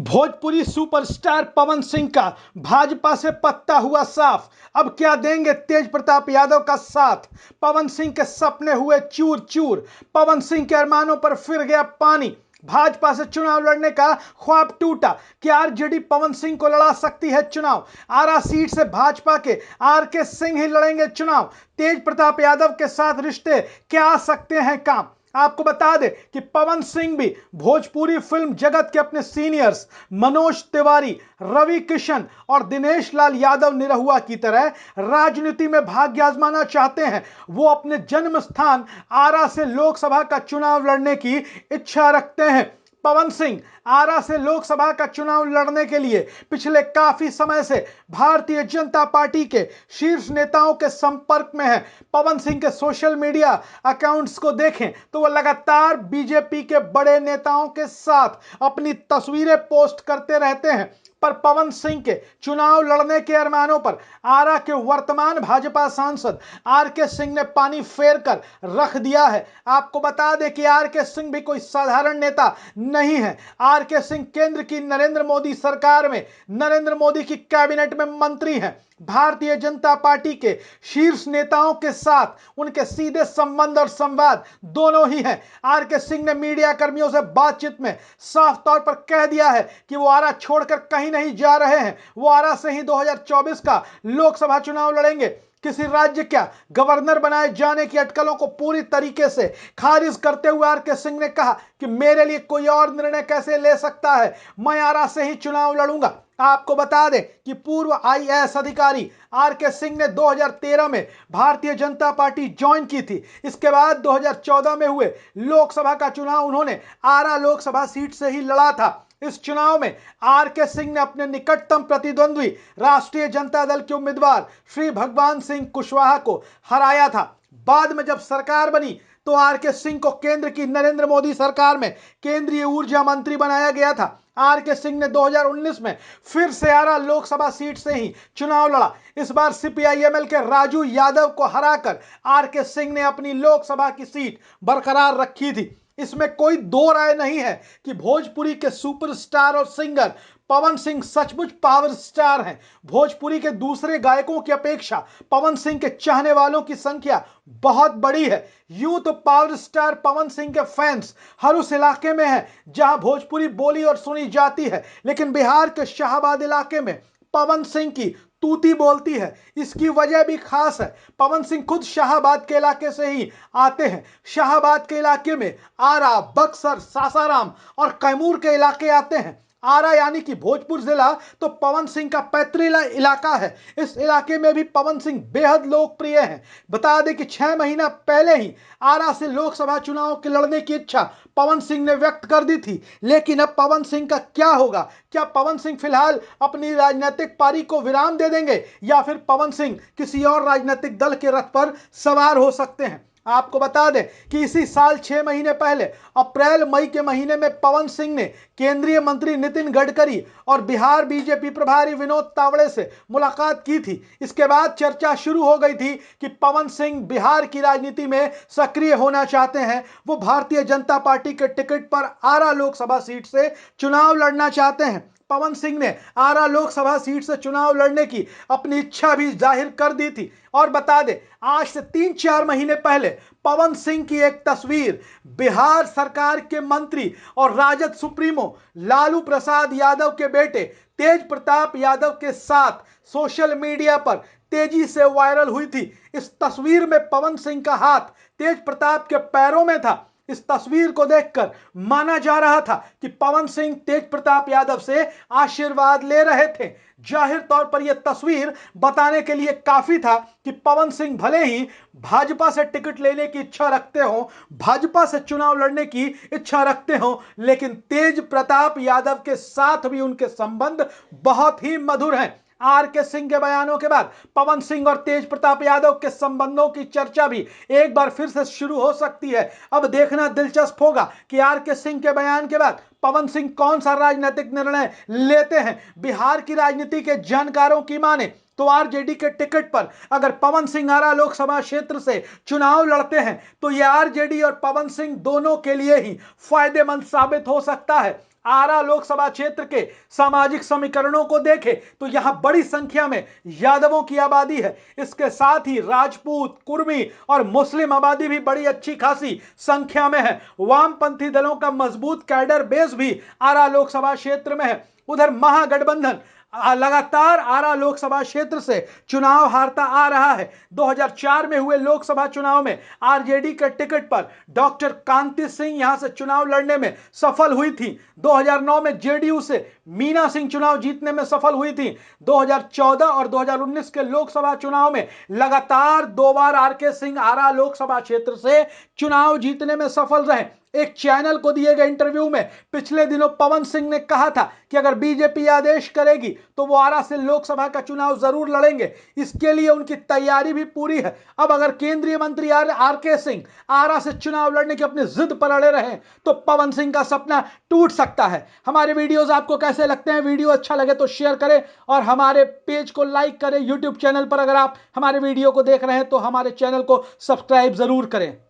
Bhojpuri superstar Pawan Singh का भाजपा से पत्ता हुआ साफ। अब क्या देंगे तेज प्रताप यादव का साथ। पवन सिंह के सपने हुए चूर चूर। पवन सिंह के अरमानों पर फिर गया पानी। भाजपा से चुनाव लड़ने का ख्वाब टूटा। क्या आरजेडी पवन सिंह को लड़ा सकती है चुनाव। आरा सीट से भाजपा के आर.के. सिंह ही लड़ेंगे चुनाव। तेज प्रताप यादव के साथ रिश्ते क्या आ सकते हैं काम। आपको बता दें कि पवन सिंह भी भोजपुरी फिल्म जगत के अपने सीनियर्स मनोज तिवारी, रवि किशन और दिनेश लाल यादव निरहुआ की तरह राजनीति में भाग्य आजमाना चाहते हैं। वो अपने जन्म स्थान आरा से लोकसभा का चुनाव लड़ने की इच्छा रखते हैं। पवन सिंह आरा से लोकसभा का चुनाव लड़ने के लिए पिछले काफी समय से भारतीय जनता पार्टी के शीर्ष नेताओं के संपर्क में है। पवन सिंह के सोशल मीडिया अकाउंट्स को देखें तो वो लगातार बीजेपी के बड़े नेताओं के साथ अपनी तस्वीरें पोस्ट करते रहते हैं। पर पवन सिंह के चुनाव लड़ने के अरमानों पर आरा के वर्तमान भाजपा सांसद आर.के. सिंह ने पानी फेर कर रख दिया है। आपको बता दें कि आर.के. सिंह भी कोई साधारण नेता नहीं है। आर.के. सिंह केंद्र की नरेंद्र मोदी सरकार में नरेंद्र मोदी की कैबिनेट में मंत्री हैं। भारतीय जनता पार्टी के शीर्ष नेताओं के साथ उनके सीधे संबंध और संवाद दोनों ही हैं। आर.के. सिंह ने मीडिया कर्मियों से बातचीत में साफ तौर पर कह दिया है कि वो आरा छोड़कर कहीं नहीं जा रहे हैं। वो आरा से ही 2024 का लोकसभा चुनाव लड़ेंगे। किसी राज्य क्या गवर्नर बनाए जाने की अटकलों को पूरी तरीके से खारिज करते हुए आर.के. सिंह ने कहा कि मेरे लिए कोई और निर्णय कैसे ले सकता है, मैं आरा से ही चुनाव लड़ूंगा। आपको बता दें कि पूर्व आईएएस अधिकारी आर.के. सिंह ने 2013 में भारतीय जनता पार्टी ज्वाइन की थी। इसके बाद 2014 में हुए लोकसभा का चुनाव उन्होंने आरा लोकसभा सीट से ही लड़ा था। इस चुनाव में आर.के. सिंह ने अपने निकटतम प्रतिद्वंद्वी राष्ट्रीय जनता दल के उम्मीदवार श्री भगवान सिंह कुशवाहा को हराया था। बाद में जब सरकार बनी तो आर.के. सिंह को केंद्र की नरेंद्र मोदी सरकार में केंद्रीय ऊर्जा मंत्री बनाया गया था। आर.के. सिंह ने 2019 में फिर से आरा लोकसभा सीट से ही चुनाव लड़ा। इस बार सीपीआई-एमएल के राजू यादव को हराकर आर.के. सिंह ने अपनी लोकसभा की सीट बरकरार रखी थी। इसमें कोई दो राय नहीं है कि भोजपुरी के सुपरस्टार और सिंगर पवन सिंह सचमुच पावर स्टार हैं। भोजपुरी के दूसरे गायकों की अपेक्षा पवन सिंह के चाहने वालों की संख्या बहुत बड़ी है। यूं तो पावर स्टार पवन सिंह के फैंस हर उस इलाके में हैं जहां भोजपुरी बोली और सुनी जाती है, लेकिन बिहार के शाहाबाद इलाके में पवन सिंह की तूती बोलती है। इसकी वजह भी खास है। पवन सिंह खुद शाहाबाद के इलाके से ही आते हैं। शाहाबाद के इलाके में आरा, बक्सर, सासाराम और कैमूर के इलाके आते हैं। आरा यानी कि भोजपुर जिला तो पवन सिंह का पैतृक इलाका है। इस इलाके में भी पवन सिंह बेहद लोकप्रिय हैं। बता दें कि 6 महीना पहले ही आरा से लोकसभा चुनाव के लड़ने की इच्छा पवन सिंह ने व्यक्त कर दी थी, लेकिन अब पवन सिंह का क्या होगा। क्या पवन सिंह फिलहाल अपनी राजनीतिक पारी को विराम दे देंगे या फिर पवन सिंह किसी और राजनीतिक दल के रथ पर सवार हो सकते हैं। आपको बता दें कि इसी साल 6 महीने पहले अप्रैल मई के महीने में पवन सिंह ने केंद्रीय मंत्री नितिन गडकरी और बिहार बीजेपी प्रभारी विनोद तावड़े से मुलाकात की थी। इसके बाद चर्चा शुरू हो गई थी कि पवन सिंह बिहार की राजनीति में सक्रिय होना चाहते हैं। वो भारतीय जनता पार्टी के टिकट पर आरा लोकसभा सीट से चुनाव लड़ना चाहते हैं। पवन सिंह ने आरा लोकसभा सीट से चुनाव लड़ने की अपनी इच्छा भी जाहिर कर दी थी। और बता दें, आज से 3-4 महीने पहले पवन सिंह की एक तस्वीर बिहार सरकार के मंत्री और राजद सुप्रीमो लालू प्रसाद यादव के बेटे तेज प्रताप यादव के साथ सोशल मीडिया पर तेजी से वायरल हुई थी। इस तस्वीर में पवन सिंह का हाथ तेज प्रताप के पैरों में था। इस तस्वीर को देखकर माना जा रहा था कि पवन सिंह तेज प्रताप यादव से आशीर्वाद ले रहे थे। जाहिर तौर पर यह तस्वीर बताने के लिए काफी था कि पवन सिंह भले ही भाजपा से टिकट लेने की इच्छा रखते हो, भाजपा से चुनाव लड़ने की इच्छा रखते हो, लेकिन तेज प्रताप यादव के साथ भी उनके संबंध बहुत ही मधुर हैं। आर.के. सिंह के बयानों के बाद पवन सिंह और तेज प्रताप यादव के संबंधों की चर्चा भी एक बार फिर से शुरू हो सकती है। अब देखना दिलचस्प होगा कि आर.के. सिंह के बयान के बाद पवन सिंह कौन सा राजनीतिक निर्णय लेते हैं। बिहार की राजनीति के जानकारों की माने तो आरजेडी के टिकट पर अगर पवन सिंह आरा लोकसभा क्षेत्र से चुनाव लड़ते हैं तो यह आरजेडी और पवन सिंह दोनों के लिए ही फायदेमंद साबित हो सकता है। आरा लोकसभा क्षेत्र के सामाजिक समीकरणों को देखें तो यहां बड़ी संख्या में यादवों की आबादी है। इसके साथ ही राजपूत, कुर्मी और मुस्लिम आबादी भी बड़ी अच्छी खासी संख्या में है। वामपंथी दलों का मजबूत कैडर बेस भी आरा लोकसभा क्षेत्र में है। उधर महागठबंधन लगातार आरा लोकसभा क्षेत्र से चुनाव हारता आ रहा है। 2004 में हुए लोकसभा चुनाव में आरजेडी के टिकट पर डॉक्टर कांति सिंह यहां से चुनाव लड़ने में सफल हुई थी। 2009 में जेडीयू से मीना सिंह चुनाव जीतने में सफल हुई थी। 2014 और 2019 के लोकसभा चुनाव में लगातार 2 बार आरके सिंह आरा लोकसभा क्षेत्र से चुनाव जीतने में सफल रहे। एक चैनल को दिए गए इंटरव्यू में पिछले दिनों पवन सिंह ने कहा था कि अगर बीजेपी आदेश करेगी तो वो आरा से लोकसभा का चुनाव जरूर लड़ेंगे। इसके लिए उनकी तैयारी भी पूरी है। अब अगर केंद्रीय मंत्री आरके सिंह आरा से चुनाव लड़ने की अपनी जिद पर अड़े रहे तो पवन सिंह का सपना टूट सकता है। हमारे वीडियोस आपको कैसे लगते हैं? वीडियो अच्छा लगे तो शेयर करें और हमारे पेज को लाइक करें। यूट्यूब चैनल पर अगर आप हमारे वीडियो को देख रहे हैं तो हमारे चैनल को सब्सक्राइब जरूर करें।